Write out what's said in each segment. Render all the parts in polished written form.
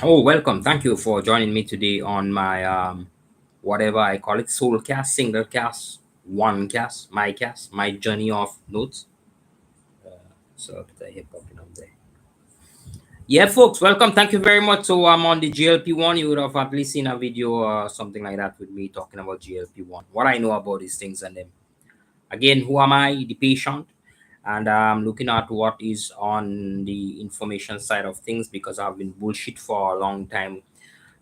Oh, welcome. Thank you for joining me today on my whatever I call it, soul cast, single cast, one cast, my journey of notes. So the hip hop up there. Yeah, folks, welcome. Thank you very much. So I'm on the GLP-1. You would have at least seen a video or something like that with me talking about GLP-1. What I know about these things, and then again, who am I? The patient. And I'm looking at what is on the information side of things because I've been bullshit for a long time,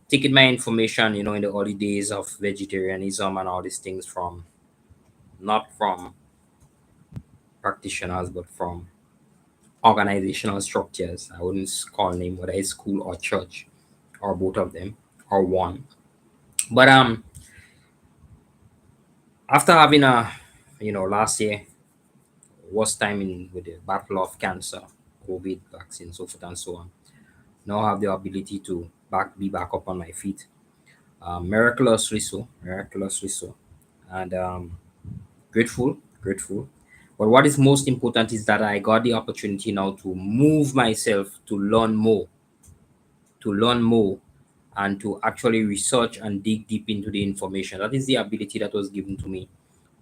taking my information, in the early days of vegetarianism and all these things from not from practitioners, but from organizational structures. I wouldn't call name whether it's school or church or both of them or one. But after having last year worst time in with the battle of cancer, COVID vaccine, so forth and so on. Now I have the ability to be back up on my feet. Miraculously so, and grateful. But what is most important is that I got the opportunity now to move myself to learn more, and to actually research and dig deep into the information. That is the ability that was given to me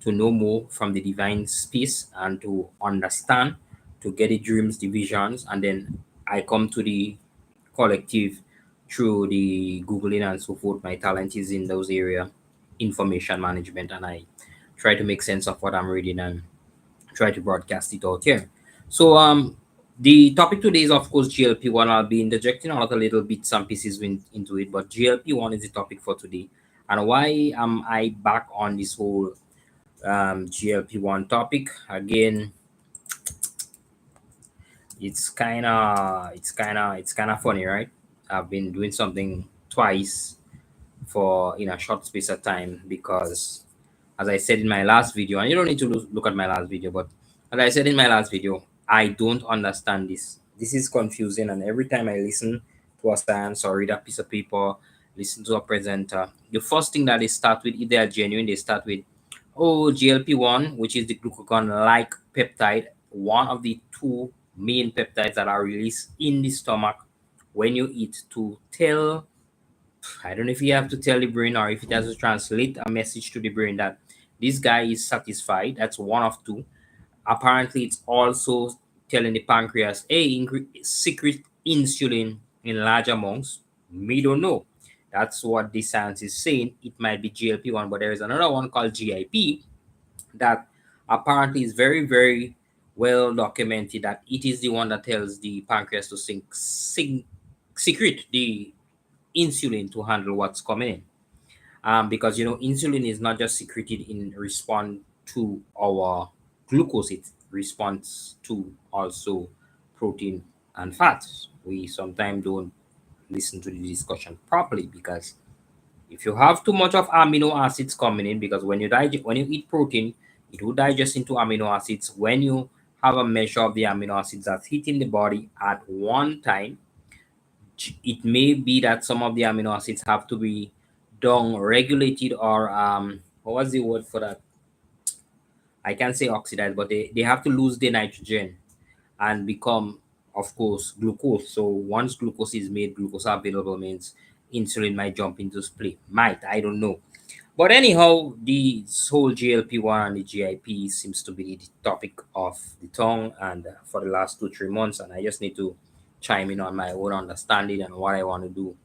to know more from the divine space and to understand, to get the dreams, the visions, and then I come to the collective through the Googling and so forth. My talent is in those area, information management, and I try to make sense of what I'm reading and try to broadcast it out here. So the topic today is of course GLP-1. I'll be interjecting out a little bit some pieces into it, but GLP-1 is the topic for today. And why am I back on this whole GLP-1 topic again? It's kind of funny, right? I've been doing something twice for in a short space of time because, as I said in my last video, and you don't need to look at my last video, but as I said in my last video, I don't understand this. This is confusing, and every time I listen to a science or read a piece of paper, listen to a presenter, the first thing that they start with, if they are genuine, they start with, oh, GLP-1, which is the glucagon-like peptide, one of the two main peptides that are released in the stomach when you eat to tell, I don't know if you have to tell the brain or if it has to translate a message to the brain that this guy is satisfied. That's one of two. Apparently, it's also telling the pancreas, hey, secret insulin in large amounts. Me don't know. That's what the science is saying. It might be GLP-1, but there is another one called GIP that apparently is very, very well documented that it is the one that tells the pancreas to secrete the insulin to handle what's coming in. Because insulin is not just secreted in response to our glucose; it responds to also protein and fats. We sometimes don't listen to the discussion properly because if you have too much of amino acids coming in, because when you eat protein, it will digest into amino acids. When you have a measure of the amino acids that's hitting the body at one time, it may be that some of the amino acids have to be down regulated, or what was the word for that? I can't say oxidized, but they have to lose the nitrogen and become, of course, glucose. So once glucose is made, glucose available means insulin might jump into play. Might, I don't know. But anyhow, the whole GLP-1 and the GIP seems to be the topic of the tongue, and for the last 2 3 months, and I just need to chime in on my own understanding and what I want to do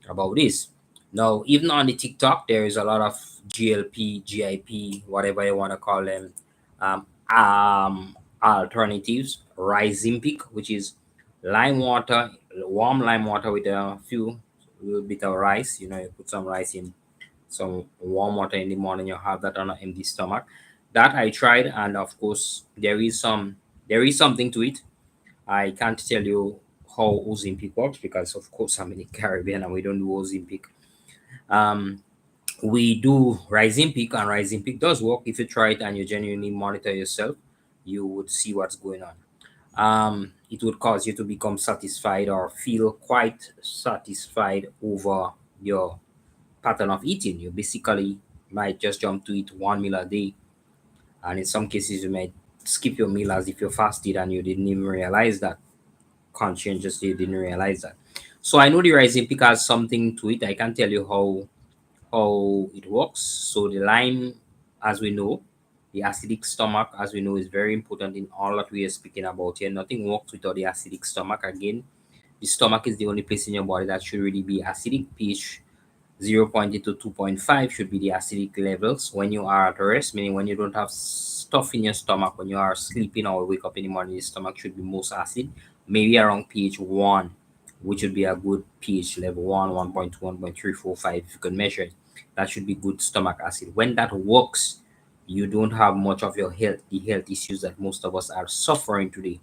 about this. Now, even on the TikTok, there is a lot of GLP, GIP, whatever you want to call them, alternatives. Ozympic, which is lime water, warm lime water with a few little bit of rice. You put some rice in some warm water in the morning. You have that on an empty stomach. That I tried, and of course, there is something to it. I can't tell you how Ozympic works because, of course, I'm in the Caribbean and we don't do Ozympic. Um, we do Ozympic, and Ozympic does work. If you try it and you genuinely monitor yourself, you would see what's going on. It would cause you to become satisfied or feel quite satisfied over your pattern of eating. You basically might just jump to eat one meal a day, and in some cases, you might skip your meal as if you fasted and you didn't even realize that. Conscientiously didn't realize that. So I know the Ozympic has something to it. I can tell you how it works. So the lime, as we know, the acidic stomach, as we know, is very important in all that we are speaking about here. Nothing works without the acidic stomach. Again, the stomach is the only place in your body that should really be acidic. pH 0.8 to 2.5 should be the acidic levels when you are at rest, meaning when you don't have stuff in your stomach, when you are sleeping or wake up in the morning, the stomach should be most acid, maybe around pH 1, which would be a good pH level 1, 1.2, 1.345. If you can measure it, that should be good stomach acid. When that works, you don't have much of the health issues that most of us are suffering today.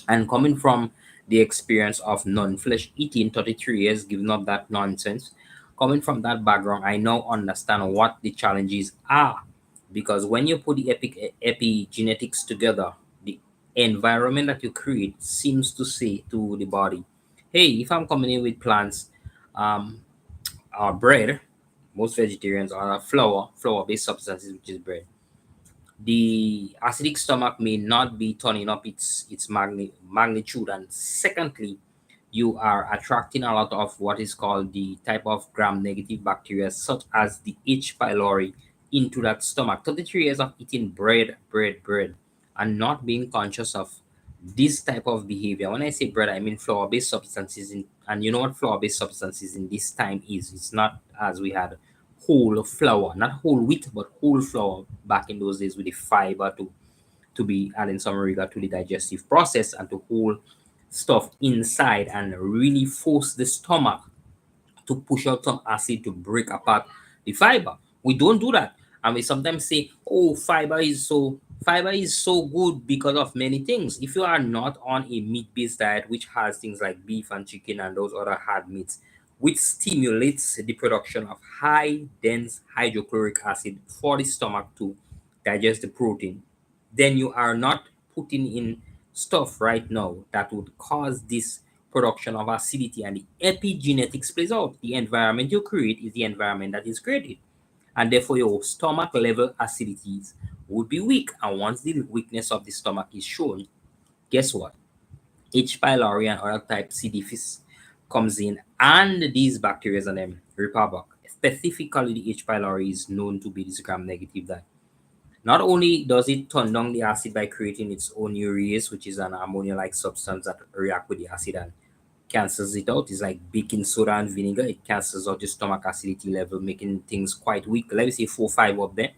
And coming from the experience of non-flesh eating 33 years, giving up that nonsense, coming from that background, I now understand what the challenges are. Because when you put the epigenetics together, the environment that you create seems to say to the body, hey, if I'm coming in with plants, um, or bread, most vegetarians are flour-based substances, which is bread. The acidic stomach may not be turning up its magnitude, and secondly, you are attracting a lot of what is called the type of gram-negative bacteria, such as the H. pylori, into that stomach. 33 years of eating bread, and not being conscious of this type of behavior. When I say bread, I mean flour-based substances. And you know what flour-based substances in this time is? It's not as we had whole flour, not whole wheat, but whole flour back in those days, with the fiber to be adding some rigor to the digestive process and to hold stuff inside and really force the stomach to push out some acid to break apart the fiber. We don't do that. And we sometimes say, oh, fiber is so good because of many things. If you are not on a meat-based diet, which has things like beef and chicken and those other hard meats, which stimulates the production of high dense hydrochloric acid for the stomach to digest the protein, then you are not putting in stuff right now that would cause this production of acidity, and the epigenetics plays out. The environment you create is the environment that is created, and therefore your stomach level acidities would be weak. And once the weakness of the stomach is shown, guess what? H. pylori and other type C. diffuse comes in, and these bacteria and them rip havoc. Specifically, the H. pylori is known to be this gram negative that not only does it turn down the acid by creating its own urease, which is an ammonia-like substance that react with the acid and cancels it out. It's like baking soda and vinegar. It cancels out the stomach acidity level, making things quite weak. Let me say 4, 5 up there,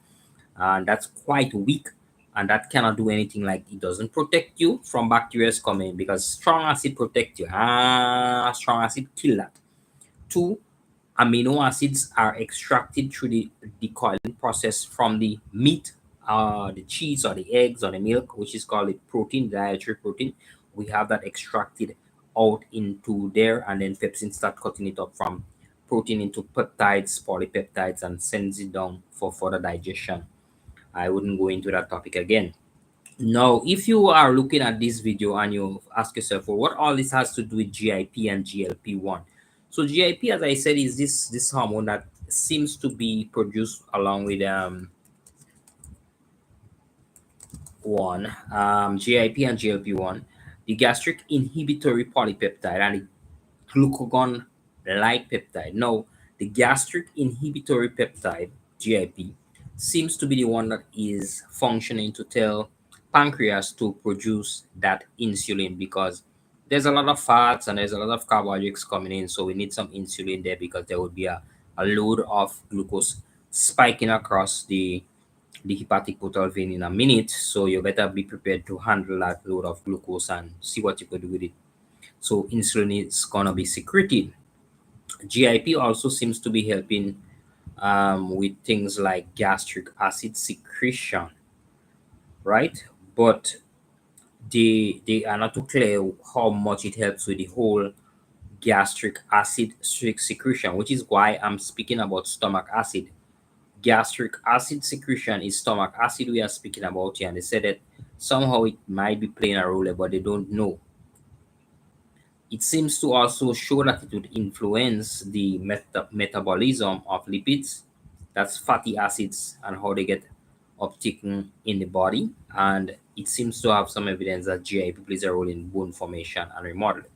and that's quite weak. And that cannot do anything. Like, it doesn't protect you from bacteria coming, because strong acid protect you. Strong acid kill that. Two, amino acids are extracted through the decoiling process from the meat, the cheese, or the eggs, or the milk, which is called the protein, dietary protein. We have that extracted out into there, and then pepsin start cutting it up from protein into peptides, polypeptides, and sends it down for further digestion. I wouldn't go into that topic again. Now, if you are looking at this video and you ask yourself, well, what all this has to do with GIP and GLP-1? So GIP, as I said, is this hormone that seems to be produced along with one GIP and GLP-1, the gastric inhibitory polypeptide, and the glucagon-like peptide. Now, the gastric inhibitory peptide, GIP, seems to be the one that is functioning to tell pancreas to produce that insulin, because there's a lot of fats and there's a lot of carbohydrates coming in. So we need some insulin there, because there would be a load of glucose spiking across the hepatic portal vein in a minute. So you better be prepared to handle that load of glucose and see what you could do with it. So insulin is gonna be secreted. GIP also seems to be helping with things like gastric acid secretion, right? But they are not too clear how much it helps with the whole gastric acid secretion, which is why I'm speaking about stomach acid. Gastric acid secretion is stomach acid we are speaking about here, and they said that somehow it might be playing a role, but they don't know. It seems to also show that it would influence the metabolism of lipids, that's fatty acids, and how they get uptaken in the body. And it seems to have some evidence that GIP plays a role in bone formation and remodeling.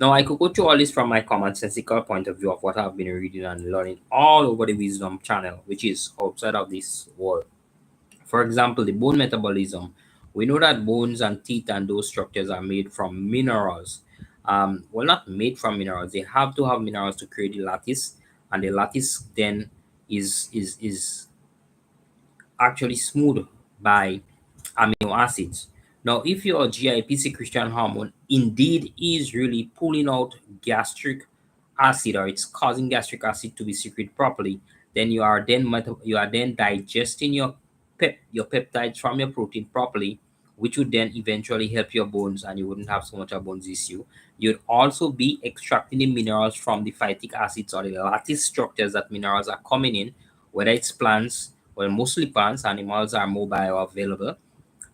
Now, I could go through all this from my commonsensical point of view of what I've been reading and learning all over the wisdom channel, which is outside of this world. For example, the bone metabolism. We know that bones and teeth and those structures are made from minerals. Well, not made from minerals. They have to have minerals to create the lattice, and the lattice then is actually smoothed by amino acids. Now, if your GIP secretion hormone indeed is really pulling out gastric acid, or it's causing gastric acid to be secreted properly, then you are then digesting your peptides from your protein properly, which would then eventually help your bones, and you wouldn't have so much of bones issue. You'd also be extracting the minerals from the phytic acids or the lattice structures that minerals are coming in, whether it's plants, well, mostly plants. Animals are more bioavailable,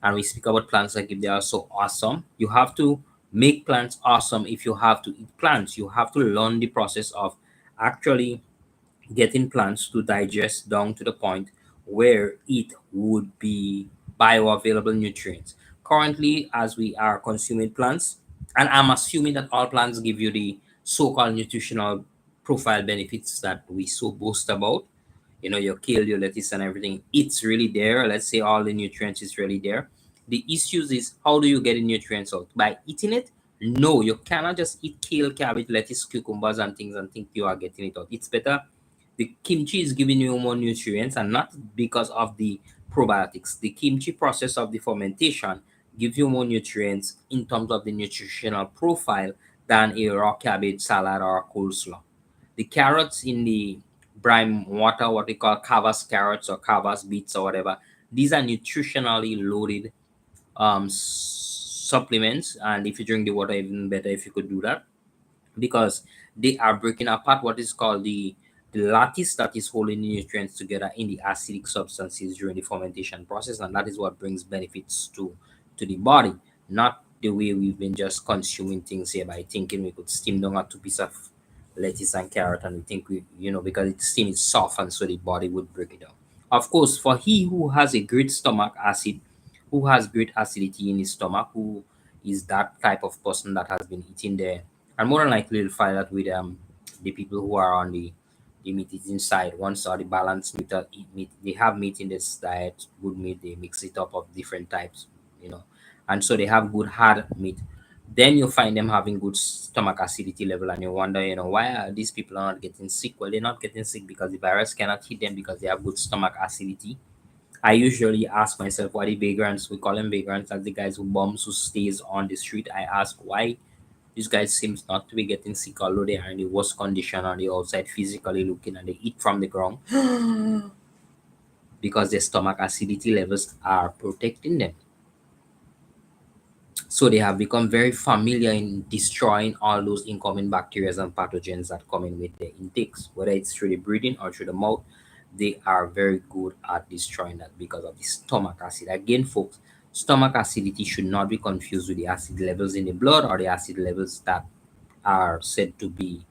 and we speak about plants like if they are so awesome. You have to make plants awesome. If you have to eat plants, you have to learn the process of actually getting plants to digest down to the point where it would be bioavailable nutrients. Currently, as we are consuming plants, and I'm assuming that all plants give you the so-called nutritional profile benefits that we so boast about, your kale, your lettuce, and everything, it's really there. Let's say all the nutrients is really there. The issues is, how do you get the nutrients out? By eating it? No, you cannot just eat kale, cabbage, lettuce, cucumbers, and things and think you are getting it out. It's better. The kimchi is giving you more nutrients, and not because of the probiotics. The kimchi process of the fermentation gives you more nutrients in terms of the nutritional profile than a raw cabbage salad or a coleslaw. The carrots in the brine water, what we call kavas carrots or kavas beets or whatever, these are nutritionally loaded supplements. And if you drink the water, even better if you could do that, because they are breaking apart what is called the lattice that is holding the nutrients together in the acidic substances during the fermentation process, and that is what brings benefits to the body, not the way we've been just consuming things here by thinking we could steam down a two piece of lettuce and carrot, and we think because it's steam is soft and so the body would break it down. Of course, for he who has a great stomach acid, who has great acidity in his stomach, who is that type of person that has been eating there, and more than likely you'll find that with the people who are on the meat eating side. Once or the balanced meat, eat meat, they have meat in this diet, good meat, they mix it up of different types, and so they have good hard meat. Then you find them having good stomach acidity level, and you wonder, why are these people not getting sick? Well, they're not getting sick because the virus cannot hit them because they have good stomach acidity. I usually ask myself why the vagrants, we call them vagrants, as the guys who bombs, who stays on the street. I ask why these guys seems not to be getting sick, although they are in the worst condition on the outside physically looking, and they eat from the ground because their stomach acidity levels are protecting them. So they have become very familiar in destroying all those incoming bacteria and pathogens that come in with their intakes, whether it's through the breathing or through the mouth. They are very good at destroying that because of the stomach acid. Again, folks, stomach acidity should not be confused with the acid levels in the blood or the acid levels that are said to be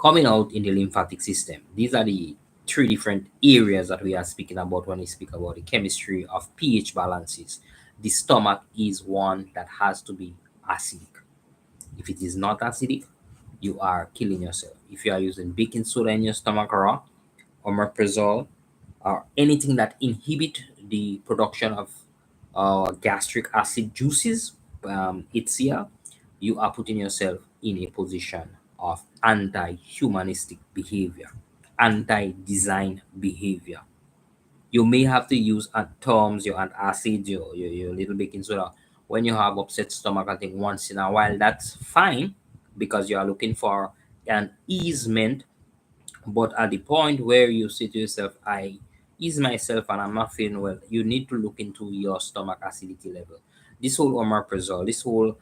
coming out in the lymphatic system. These are the three different areas that we are speaking about when we speak about the chemistry of pH balances. The stomach is one that has to be acidic. If it is not acidic, you are killing yourself. If you are using baking soda in your stomach raw, omeprazole, or anything that inhibit the production of gastric acid juices, it's here, you are putting yourself in a position of anti-humanistic behavior, anti-design behavior. You may have to use at terms your antacid, your little baking soda when you have upset stomach. I think once in a while that's fine because you are looking for an easement. But at the point where you say to yourself, I ease myself and I'm not feeling well, you need to look into your stomach acidity level. This whole omeprazole, this whole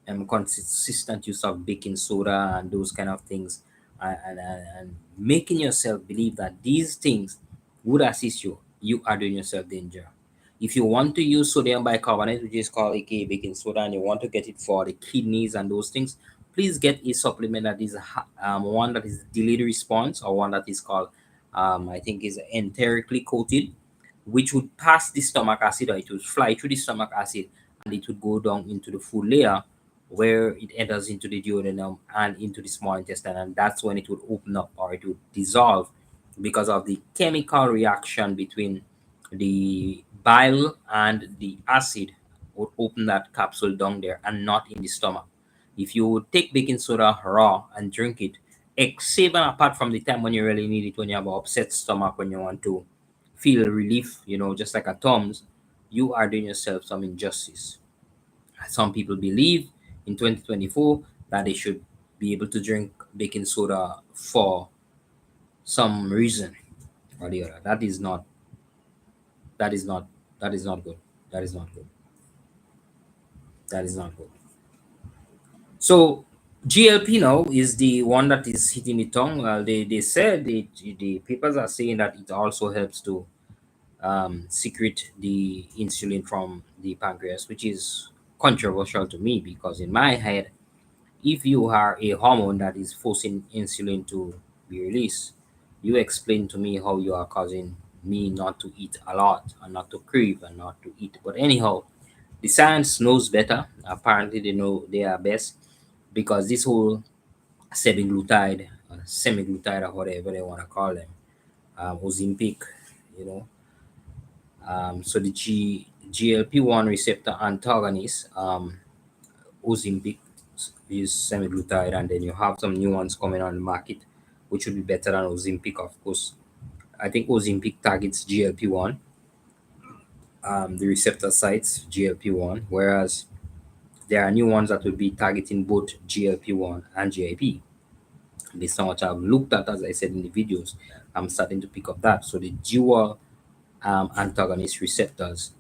consistent use of baking soda and those kind of things, and making yourself believe that these things would assist you, you are doing yourself danger. If you want to use sodium bicarbonate, which is called aka baking soda, and you want to get it for the kidneys and those things, please get a supplement that is one that is delayed response, or one that is called I think is enterically coated, which would pass the stomach acid, or it would fly through the stomach acid and it would go down into the food layer, where it enters into the duodenum and into the small intestine, and that's when it would open up or it would dissolve because of the chemical reaction between the bile and the acid would open that capsule down there and not in the stomach. If you take baking soda raw and drink it, except and apart from the time when you really need it, when you have an upset stomach, when you want to feel relief, just like a Tums, you are doing yourself some injustice. Some people believe in 2024 that they should be able to drink baking soda for some reason or the other. That is not that is not good. That is not good. That is not good. So GLP now is the one that is hitting the tongue. Well, they said the papers are saying that it also helps to secrete the insulin from the pancreas, which is controversial to me because in my head, if you are a hormone that is forcing insulin to be released, you explain to me how you are causing me not to eat a lot and not to crave and not to eat. But anyhow, the science knows better. Apparently, they know they are best because this whole semi-glutide or whatever they want to call them, Ozympic, you know, so the GLP-1 receptor antagonist, Ozympic is semi-glutide, and then you have some new ones coming on the market, which would be better than Ozympic, of course. I think Ozympic targets GLP-1, the receptor sites GLP-1, whereas there are new ones that will be targeting both GLP-1 and GIP. Based on what I've looked at, as I said in the videos, I'm starting to pick up that. So the dual antagonist receptors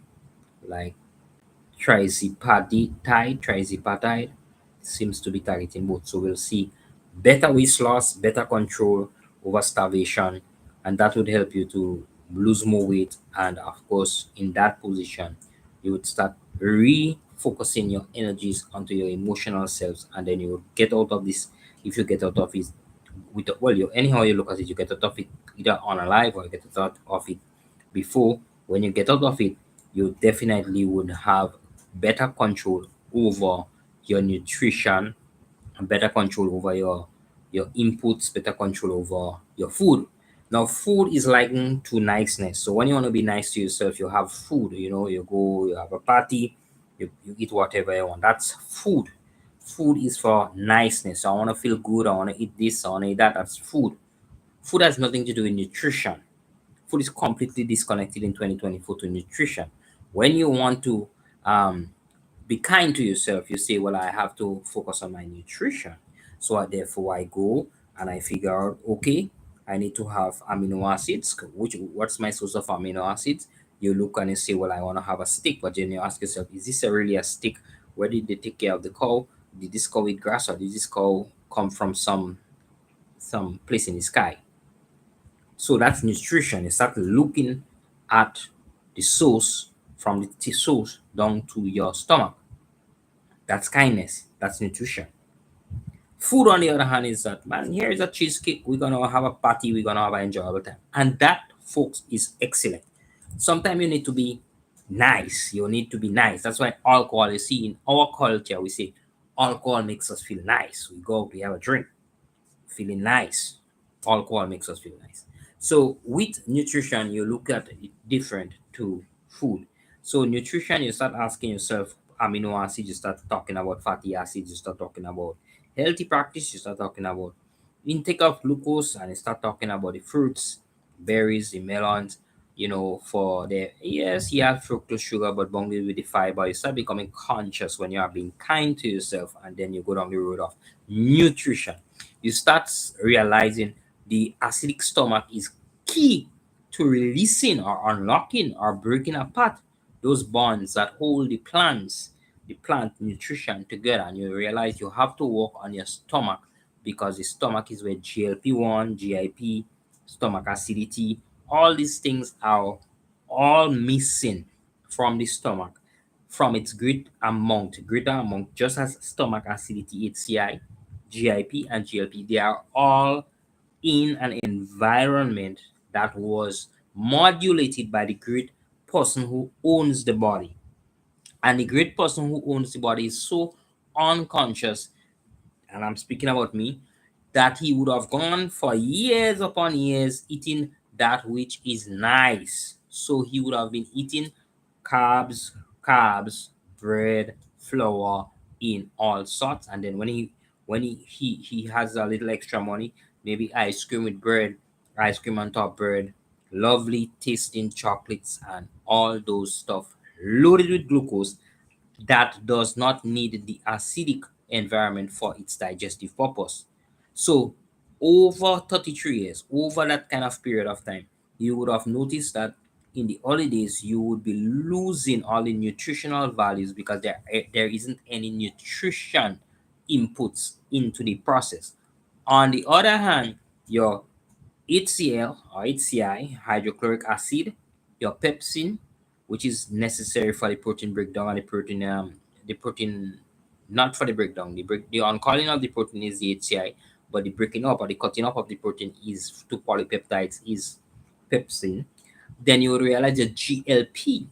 like trizipatide seems to be targeting both. So we'll see better weight loss, better control over starvation, and that would help you to lose more weight. And of course, in that position, you would start refocusing your energies onto your emotional selves, and then you would get out of this. If you get out of it with you anyhow you look at it, you get out of it either on alive or you get out of it before. When you get out of it, you definitely would have better control over your nutrition, better control over your inputs, better control over your food. Now, food is likened to niceness. So when you want to be nice to yourself, you have food. You go, you have a party, you eat whatever you want. That's food. Food is for niceness. So I want to feel good. I want to eat this. I want to eat that. That's food. Food has nothing to do with nutrition. Food is completely disconnected in 2024 to nutrition. When you want to um, be kind to yourself, you say, well, I have to focus on my nutrition. So therefore I go and I figure out, okay, I need to have amino acids. What's my source of amino acids? You look and you say, well, I want to have a stick. But then you ask yourself, is this really a stick? Where did they take care of the cow? Did this cow eat grass, or did this cow come from some place in the sky? So that's nutrition. You start looking at the source, from the source down to your stomach. That's kindness. That's nutrition. Food, on the other hand, is that, man, here is a cheesecake. We're gonna have a party. We're gonna have an enjoyable time, and that, folks, is excellent. Sometimes you need to be nice. You need to be nice. That's why alcohol. You see, in our culture, we say alcohol makes us feel nice. We go, we have a drink, feeling nice. Alcohol makes us feel nice. So with nutrition, you look at it different to food. So nutrition, you start asking yourself amino acids, you start talking about fatty acids, you start talking about healthy practice, you start talking about intake of glucose, and you start talking about the fruits, berries, the melons. For the, yes, you have fructose sugar, but bundled with the fiber, you start becoming conscious when you are being kind to yourself, and then you go down the road of nutrition. You start realizing the acidic stomach is key to releasing or unlocking or breaking apart those bonds that hold the plant nutrition together. And you realize you have to work on your stomach, because the stomach is where GLP-1, GIP, stomach acidity, all these things are all missing from the stomach, from its greater amount, just as stomach acidity, HCI, GIP, and GLP, they are all in an environment that was modulated by the great person who owns the body. And the great person who owns the body is so unconscious, and I'm speaking about me, that he would have gone for years upon years eating that which is nice. So he would have been eating carbs, carbs, bread, flour in all sorts. And then when he has a little extra money, maybe ice cream with bread, ice cream on top bread, lovely tasting chocolates and all those stuff loaded with glucose that does not need the acidic environment for its digestive purpose. So, over 33 years, over that kind of period of time, you would have noticed that in the early days, you would be losing all the nutritional values because there isn't any nutrition inputs into the process. On the other hand, your HCl or HCI, hydrochloric acid, your pepsin, which is necessary for the protein breakdown, and the protein, not for the breakdown. The uncalling of the protein is the HCI, but the breaking up or the cutting up of the protein is to polypeptides is pepsin. Then you will realize the GLP,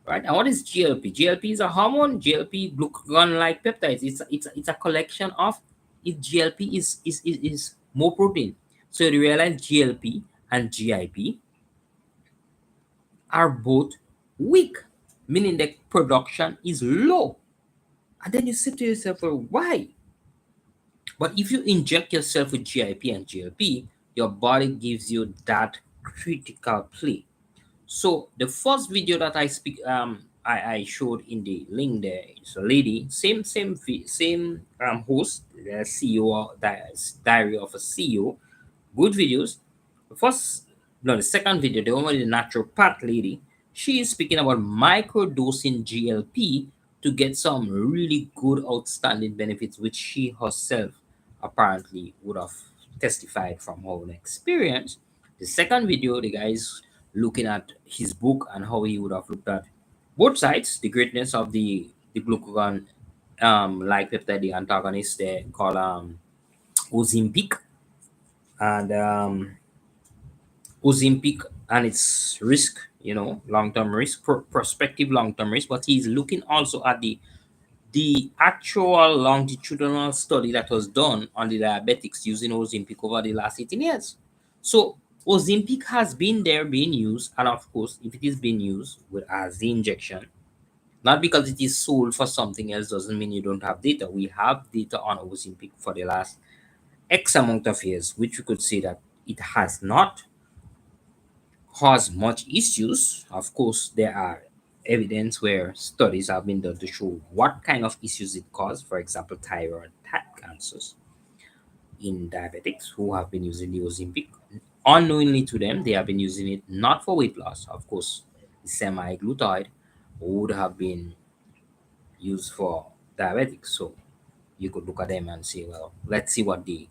right? And what is GLP? GLP is a hormone. GLP, glucagon-like peptides. It's a collection of, if GLP is more protein. So you realize GLP and GIP are both weak, meaning the production is low. And then you say to yourself, well, why? But if you inject yourself with GIP and GLP, your body gives you that critical play. So the first video that I showed in the link there is a lady, same host, the CEO, Diary of a CEO, good videos. The first, no, the second video, the one with the naturopath lady, she is speaking about microdosing GLP to get some really good outstanding benefits, which she herself apparently would have testified from her own experience. The second video, the guy is looking at his book and how he would have looked at both sides, the greatness of the glucagon like peptide, the antagonist there called Ozympic, and Ozympic and its risk, long-term risk, prospective long-term risk, but he's looking also at the actual longitudinal study that was done on the diabetics using Ozympic over the last 18 years. So Ozympic has been there being used, and of course, if it is being used with as the injection, not because it is sold for something else doesn't mean you don't have data. We have data on Ozympic for the last X amount of years, which we could say that it has not caused much issues. Of course, there are evidence where studies have been done to show what kind of issues it caused. For example, thyroid type cancers in diabetics who have been using the Ozempic. Unknowingly to them, they have been using it not for weight loss. Of course, the semi-glutide would have been used for diabetics. So you could look at them and say, well, let's see what the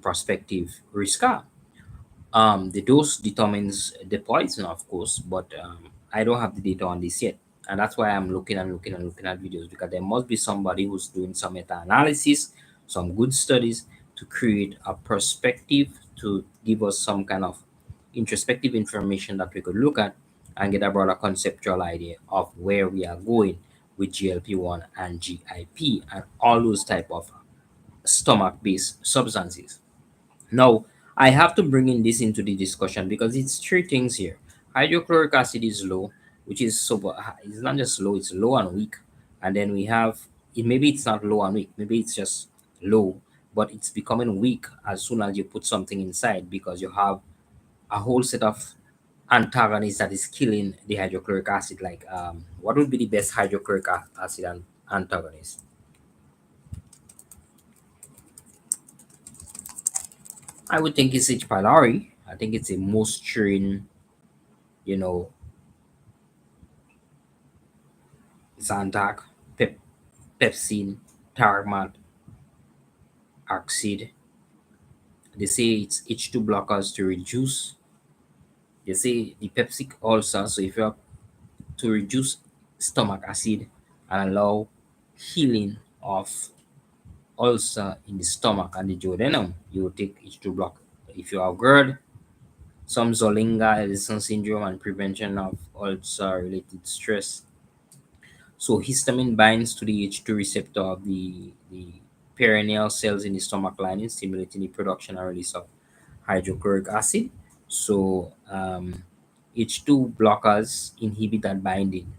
prospective risks are. The dose determines the poison, of course, but I don't have the data on this yet. And that's why I'm looking and looking and looking at videos, because there must be somebody who's doing some meta analysis, some good studies to create a perspective to give us some kind of introspective information that we could look at and get a broader conceptual idea of where we are going with GLP-1 and GIP and all those type of stomach-based substances. Now, I have to bring in this into the discussion because it's three things here. Hydrochloric acid is low, which is it's not just low, it's low and weak. And then we have it, maybe it's not low and weak, maybe it's just low, but it's becoming weak as soon as you put something inside because you have a whole set of antagonists that is killing the hydrochloric acid. Like, what would be the best hydrochloric acid antagonist? I would think it's H. pylori. I think it's a most trained, you know, Zantac, pepsin, tarmac, oxide. They say it's H2 blockers to reduce. They say the pepsic ulcer. So if you have to reduce stomach acid and allow healing of ulcer in the stomach and the duodenum, you will take H2 block. If you have GERD, some Zolinga Ellison syndrome and prevention of ulcer related stress. So histamine binds to the H2 receptor of the perineal cells in the stomach lining, stimulating the production and release of hydrochloric acid. So H2 blockers inhibit that binding,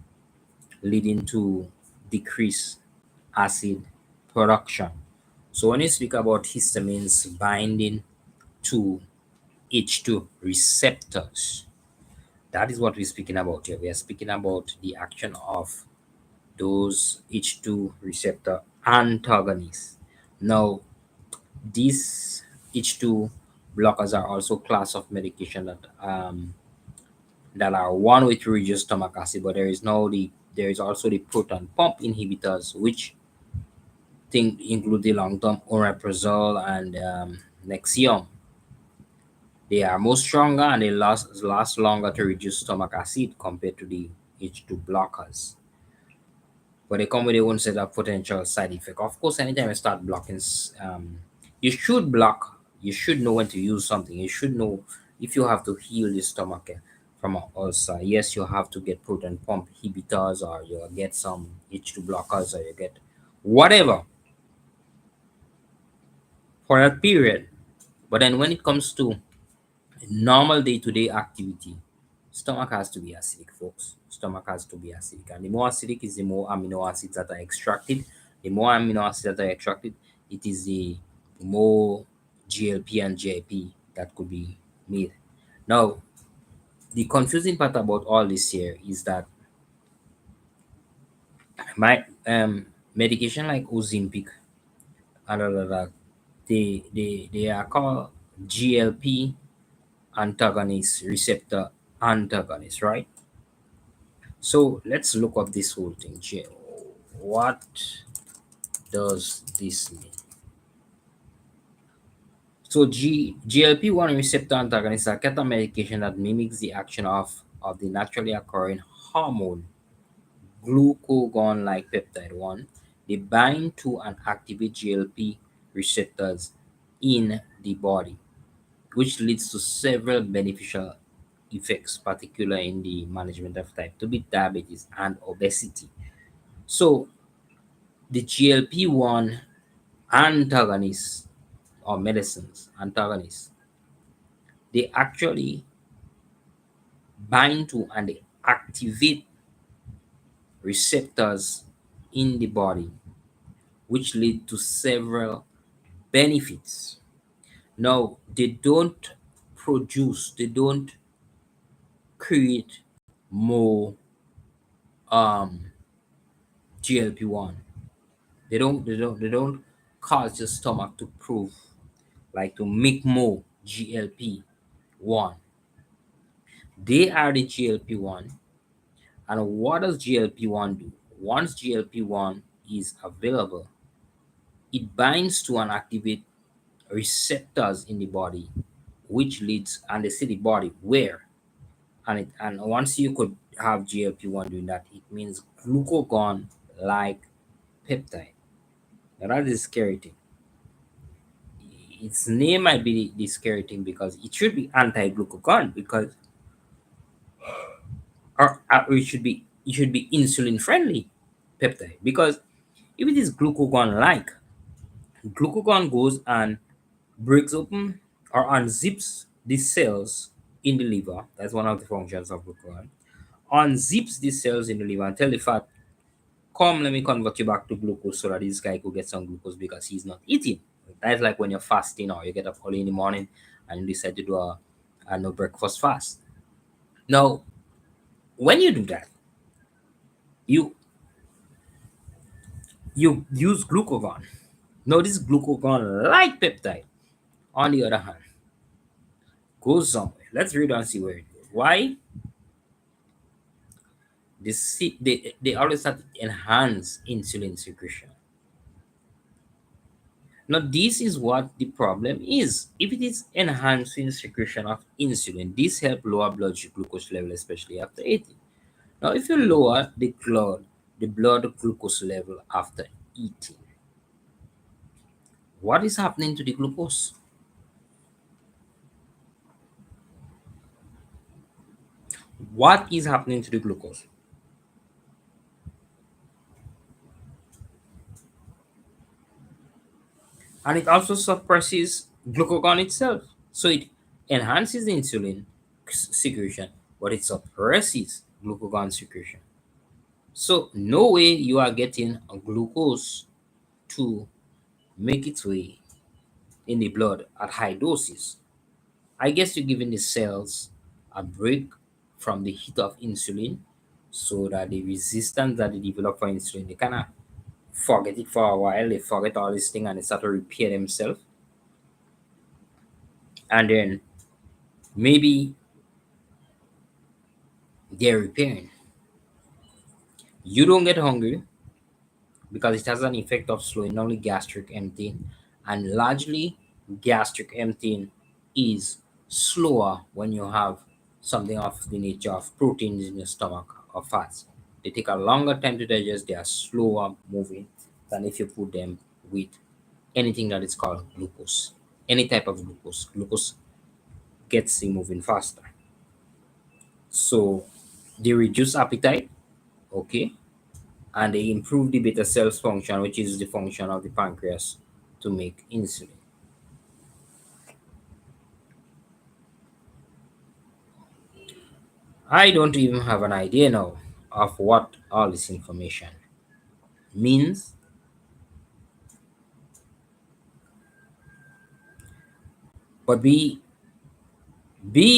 leading to decreased acid production. So when you speak about histamines binding to H2 receptors, that is what we're speaking about here. We are speaking about the action of those H2 receptor antagonists. Now, these H2 blockers are also class of medication that are one way to reduce stomach acid, but there is also the proton pump inhibitors, which think include the long-term omeprazole and Nexium. They are more stronger and they last longer to reduce stomach acid compared to the H2 blockers. But they come with their own set of potential side effect. Of course, anytime you start blocking, you should block. You should know when to use something. You should know if you have to heal your stomach from an ulcer. Yes, you have to get proton pump inhibitors, or you get some H2 blockers, or you get whatever for that period. But then when it comes to normal day-to-day activity, stomach has to be acidic, folks. Stomach has to be acidic, and the more acidic is the more amino acids that are extracted. The more amino acids that are extracted, it is the more GLP and GIP that could be made. Now, the confusing part about all this here is that my medication like Ozympic and all of that, they are called GLP antagonist receptor antagonist, right? So let's look up this whole thing. What does this mean? So GLP-1 receptor antagonists are ketamine medication that mimics the action of the naturally occurring hormone glucagon-like peptide 1. They bind to and activate GLP receptors in the body, which leads to several beneficial effects, particularly in the management of type 2 diabetes and obesity. So the GLP-1 antagonists or medicines antagonists, they actually bind to and they activate receptors in the body, which lead to several benefits. Now, they don't create more um, GLP-1. They don't cause your stomach to prove like to make more GLP-1. They are the GLP-1. And what does GLP-1 do? Once GLP-1 is available, it binds to and activate receptors in the body, which leads, and they say the body where, and once you could have GLP-1 doing that, it means glucagon-like peptide. Now that is scary thing. Its name might be the scary thing because it should be anti-glucagon because or it should be insulin friendly peptide because if it is glucagon-like, glucagon goes and breaks open or unzips the cells in the liver. That's one of the functions of glucagon. Unzips the cells in the liver and tell the fat, come, let me convert you back to glucose so that this guy could get some glucose because he's not eating. That's like when you're fasting or you get up early in the morning and you decide to do a no breakfast fast. Now, when you do that, you you use glucagon. Now, this glucagon-like peptide, on the other hand, goes somewhere. Let's read and see where it goes. Why? They always have to enhance insulin secretion. Now, this is what the problem is. If it is enhancing secretion of insulin, this help lower blood glucose level, especially after eating. Now, if you lower the blood glucose level after eating, what is happening to the glucose? What is happening to the glucose? and it also suppresses glucagon itself. So it enhances insulin secretion, but it suppresses glucagon secretion. So no way you are getting a glucose to make its way in the blood at high doses. I guess you're giving the cells a break from the heat of insulin so that the resistance that they develop for insulin, they kind of forget it for a while, they forget all this thing and they start to repair themselves. And then maybe they're repairing. You don't get hungry because it has an effect of slowing down the gastric emptying, and largely gastric emptying is slower when you have something of the nature of proteins in your stomach or fats. They take a longer time to digest, they are slower moving than if you put them with anything that is called glucose. Any type of glucose. Glucose gets you moving faster. So they reduce appetite, okay, and they improve the beta cells function, which is the function of the pancreas to make insulin. I don't even have an idea now of what all this information means, but be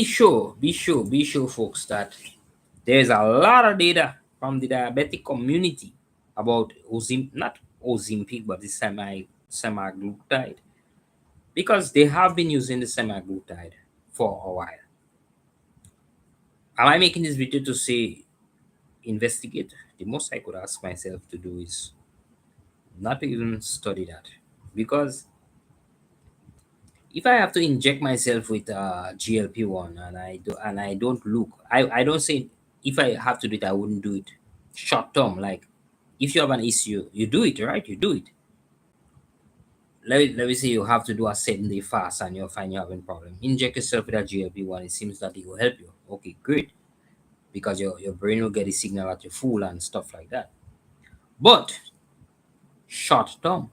sure, folks, that there's a lot of data from the diabetic community about not Ozympic, but the semaglutide, because they have been using the semaglutide for a while. Am I making this video to say investigate? The most I could ask myself to do is not to even study that, because if I have to inject myself with GLP-1 and I don't look, I don't say if I have to do it, I wouldn't do it short term. Like if you have an issue, you do it, right? You do it. Let me say you have to do a 7-day fast and you'll find you're having problem. Inject yourself with a GLP-1. It seems that it will help you. Okay, great. Because your brain will get a signal that you're full and stuff like that. But short term.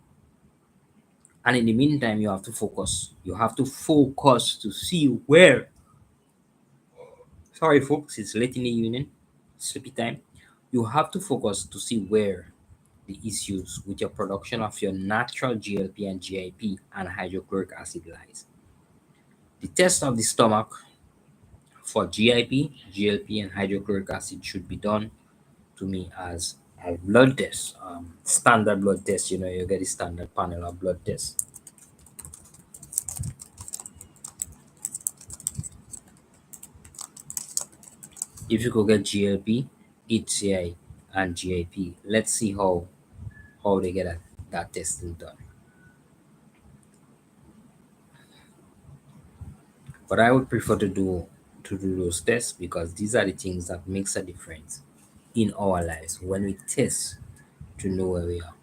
And in the meantime, you have to focus. You have to focus to see where. Sorry, folks, it's late in the evening, sleepy time. You have to focus to see where the issues with your production of your natural GLP and GIP and hydrochloric acid lies. The test of the stomach for GIP, GLP, and hydrochloric acid should be done to me as a blood test, standard blood test. You know, you get a standard panel of blood tests. If you could get GLP, HCI, and GIP, let's see how they get that testing done. But I would prefer to do those tests because these are the things that makes a difference in our lives when we test to know where we are.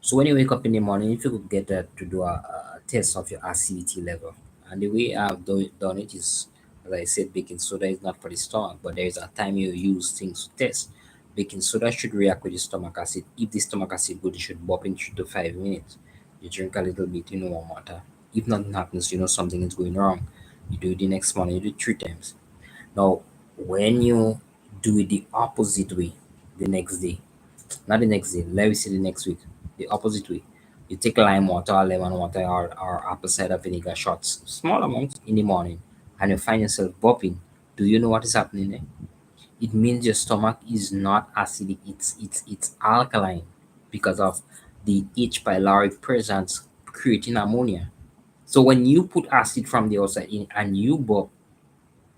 So when you wake up in the morning, if you could get that to do a test of your acidity level, and the way I've done it is, as I said, baking soda is not for the stomach, but there is a time you use things to test. Baking soda should react with the stomach acid. If the stomach acid good, it should bop in 3 to 5 minutes. You drink a little bit, warm water. If nothing happens, something is going wrong. You do it the next morning, you do it 3 times. Now, when you do it the opposite way the next day, not the next day, let me say the next week, the opposite way. You take lime water, or lemon water, or apple cider vinegar shots, small amounts in the morning, and you find yourself burping. Do you know what is happening there? It means your stomach is not acidic, it's alkaline because of the H. pylori presence creating ammonia. So when you put acid from the outside in and you burp,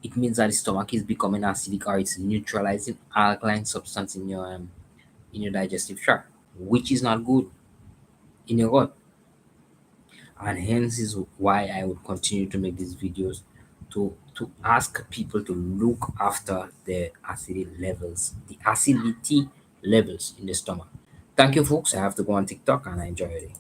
it means that the stomach is becoming acidic or it's neutralizing alkaline substance in your digestive tract, which is not good in your gut. And hence is why I would continue to make these videos to ask people to look after the acidity levels in the stomach. Thank you, folks. I have to go on TikTok and I enjoy it.